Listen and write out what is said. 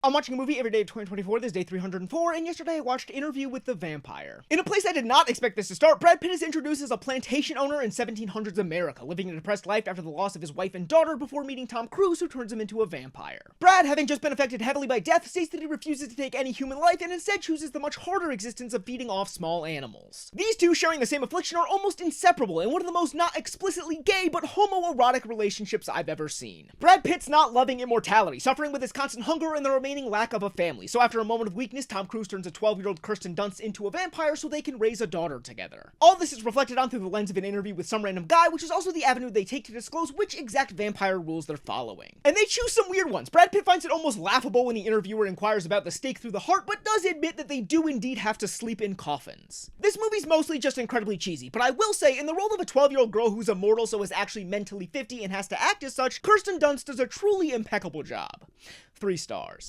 I'm watching a movie every day of 2024, this is day 304, and yesterday I watched Interview with the Vampire. In a place I did not expect this to start, Brad Pitt is introduced as a plantation owner in 1700s America, living a depressed life after the loss of his wife and daughter before meeting Tom Cruise, who turns him into a vampire. Brad, having just been affected heavily by death, states that he refuses to take any human life and instead chooses the much harder existence of feeding off small animals. These two, sharing the same affliction, are almost inseparable in one of the most not explicitly gay but homoerotic relationships I've ever seen. Brad Pitt's not loving immortality, suffering with his constant hunger and the remaining lack of a family, so after a moment of weakness, Tom Cruise turns a 12-year-old Kirsten Dunst into a vampire so they can raise a daughter together. All this is reflected on through the lens of an interview with some random guy, which is also the avenue they take to disclose which exact vampire rules they're following. And they choose some weird ones. Brad Pitt finds it almost laughable when the interviewer inquires about the stake through the heart, but does admit that they do indeed have to sleep in coffins. This movie's mostly just incredibly cheesy, but I will say, in the role of a 12-year-old girl who's immortal so is actually mentally 50 and has to act as such, Kirsten Dunst does a truly impeccable job. 3 stars.